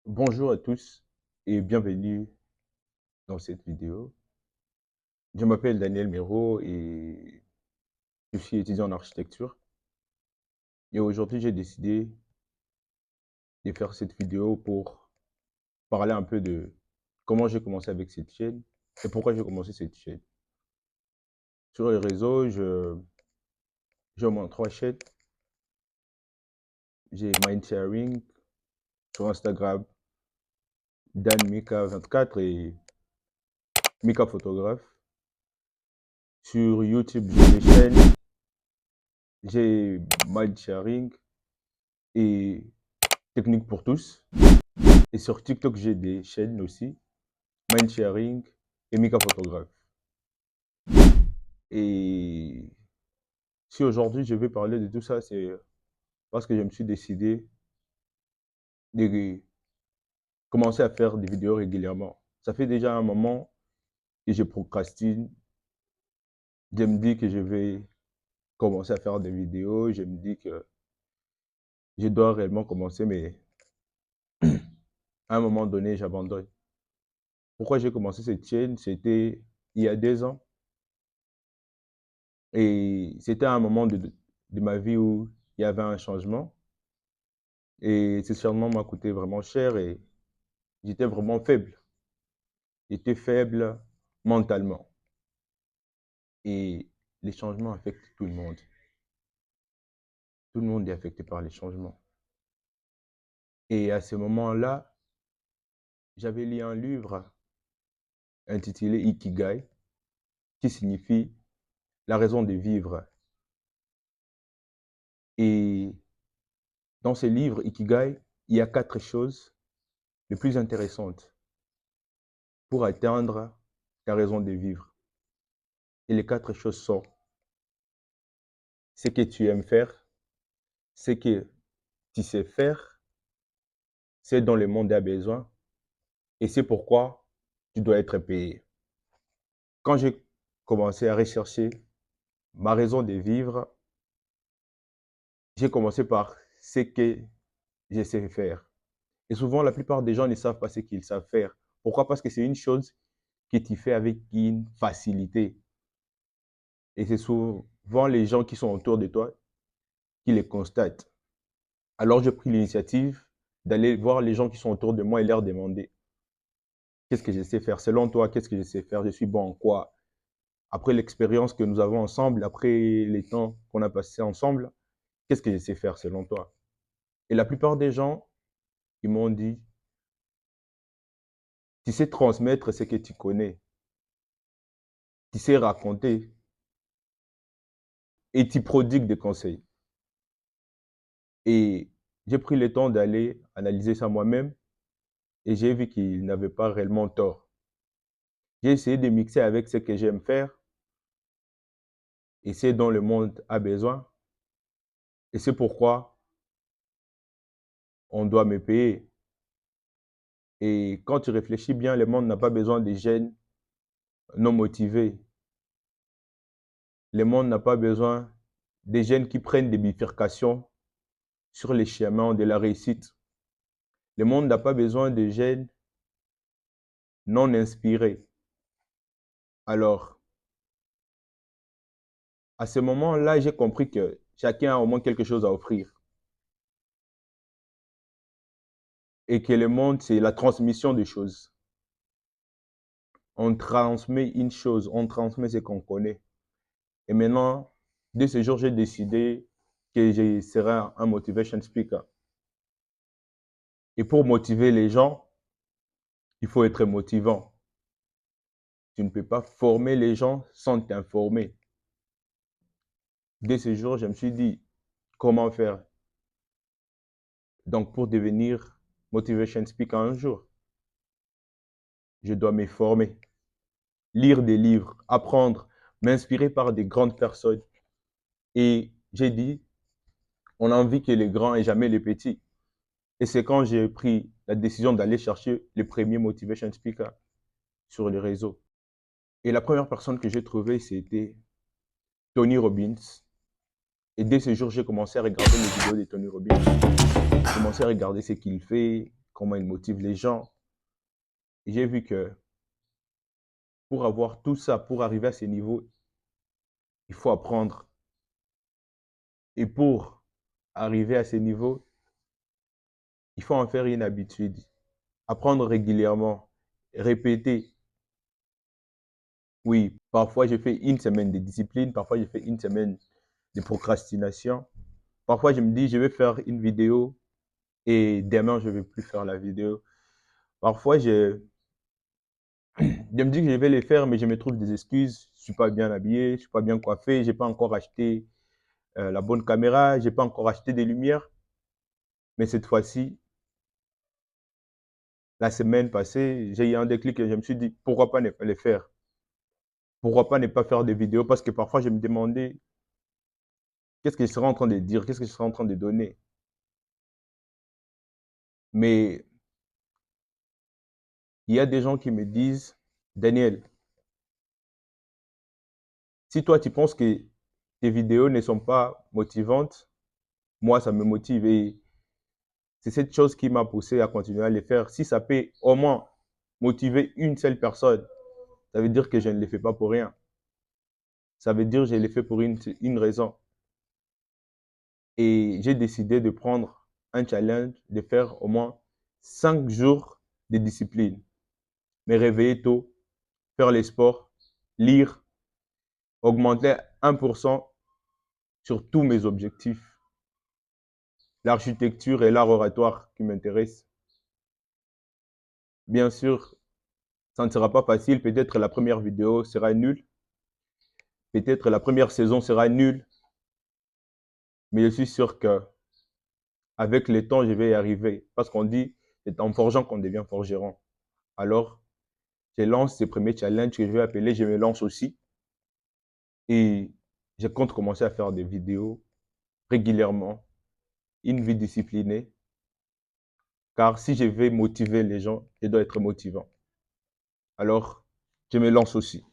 Bonjour à tous et bienvenue dans cette vidéo. Je m'appelle Daniel Miro et je suis étudiant en architecture. Et aujourd'hui, j'ai décidé de faire cette vidéo pour parler un peu de comment j'ai commencé avec cette chaîne et pourquoi j'ai commencé cette chaîne. Sur les réseaux, j'ai au moins trois chaînes. J'ai Mindsharing sur Instagram, DanMika24 et Mika Photographe. Sur YouTube, j'ai des chaînes. J'ai Mindsharing et Technique pour tous. Et sur TikTok, j'ai des chaînes aussi, Mindsharing et Mika Photographe. Et si aujourd'hui je vais parler de tout ça, c'est parce que je me suis décidé de commencer à faire des vidéos régulièrement. Ça fait déjà un moment que je procrastine. Je me dis que je vais commencer à faire des vidéos. Je me dis que je dois réellement commencer, mais à un moment donné, j'abandonne. Pourquoi j'ai commencé cette chaîne? C'était il y a 2 ans. Et c'était un moment de ma vie où il y avait un changement. Et ce changement m'a coûté vraiment cher et j'étais vraiment faible. J'étais faible mentalement. Et les changements affectent tout le monde. Tout le monde est affecté par les changements. Et à ce moment-là, j'avais lu un livre intitulé Ikigai, qui signifie la raison de vivre. Et dans ce livre Ikigai, il y a 4 choses les plus intéressantes pour atteindre ta raison de vivre. Et les 4 choses sont ce que tu aimes faire, ce que tu sais faire, ce dont le monde a besoin, et c'est pourquoi tu dois être payé. Quand j'ai commencé à rechercher ma raison de vivre, j'ai commencé par ce que je sais faire. Et souvent, la plupart des gens ne savent pas ce qu'ils savent faire. Pourquoi? Parce que c'est une chose que tu fais avec une facilité. Et c'est souvent les gens qui sont autour de toi qui les constatent. Alors j'ai pris l'initiative d'aller voir les gens qui sont autour de moi et leur demander qu'est-ce que je sais faire. Selon toi, qu'est-ce que je sais faire? Je suis bon en quoi? Après l'expérience que nous avons ensemble, après les temps qu'on a passés ensemble, qu'est-ce que je sais faire selon toi? Et la plupart des gens, ils m'ont dit, tu sais transmettre ce que tu connais, tu sais raconter et tu prodigues des conseils. Et j'ai pris le temps d'aller analyser ça moi-même et j'ai vu qu'ils n'avaient pas réellement tort. J'ai essayé de mixer avec ce que j'aime faire et ce dont le monde a besoin. Et c'est pourquoi on doit me payer. Et quand tu réfléchis bien, le monde n'a pas besoin de jeunes non motivés. Le monde n'a pas besoin des jeunes qui prennent des bifurcations sur les chemins de la réussite. Le monde n'a pas besoin de jeunes non inspirés. Alors, à ce moment-là, j'ai compris que chacun a au moins quelque chose à offrir. Et que le monde, c'est la transmission des choses. On transmet une chose, on transmet ce qu'on connaît. Et maintenant, dès ce jour, j'ai décidé que je serai un motivation speaker. Et pour motiver les gens, il faut être motivant. Tu ne peux pas former les gens sans t'informer. Dès ce jour, je me suis dit, comment faire? Donc, pour devenir motivation speaker un jour, je dois me former, lire des livres, apprendre, m'inspirer par des grandes personnes. Et j'ai dit, on a envie que les grands et jamais les petits. Et c'est quand j'ai pris la décision d'aller chercher les premiers motivation speakers sur les réseaux. Et la première personne que j'ai trouvée, c'était Tony Robbins. Et dès ce jour, j'ai commencé à regarder les vidéos de Tony Robbins. J'ai commencé à regarder ce qu'il fait, comment il motive les gens. Et j'ai vu que pour avoir tout ça, pour arriver à ce niveau, il faut apprendre. Et pour arriver à ce niveau, il faut en faire une habitude. Apprendre régulièrement, répéter. Oui, parfois je fais une semaine de discipline, parfois je fais une semaine de procrastination. Parfois je me dis, je vais faire une vidéo et demain je ne vais plus faire la vidéo. Parfois je me dis que je vais les faire, mais je me trouve des excuses. Je ne suis pas bien habillé, je ne suis pas bien coiffé, je n'ai pas encore acheté la bonne caméra, je n'ai pas encore acheté des lumières. Mais cette fois-ci, la semaine passée, j'ai eu un déclic et je me suis dit, pourquoi pas ne pas les faire? Pourquoi pas ne pas faire des vidéos? Parce que parfois, je me demandais, qu'est-ce que je serais en train de dire? Qu'est-ce que je serais en train de donner? Mais il y a des gens qui me disent, Daniel, si toi, tu penses que tes vidéos ne sont pas motivantes, moi, ça me motive. Et c'est cette chose qui m'a poussé à continuer à les faire. Si ça peut au moins motiver une seule personne, ça veut dire que je ne les fais pas pour rien. Ça veut dire que je les fais pour une raison. Et j'ai décidé de prendre un challenge, de faire au moins 5 jours de discipline. Me réveiller tôt, faire les sports, lire, augmenter 1% sur tous mes objectifs. L'architecture et l'art oratoire qui m'intéressent. Bien sûr, ça ne sera pas facile. Peut-être la première vidéo sera nulle. Peut-être la première saison sera nulle. Mais je suis sûr que avec le temps, je vais y arriver. Parce qu'on dit, c'est en forgeant qu'on devient forgeron. Alors, je lance ces premiers challenges que je vais appeler, je me lance aussi. Et je compte commencer à faire des vidéos régulièrement, une vie disciplinée. Car si je vais motiver les gens, je dois être motivant. Alors, je me lance aussi.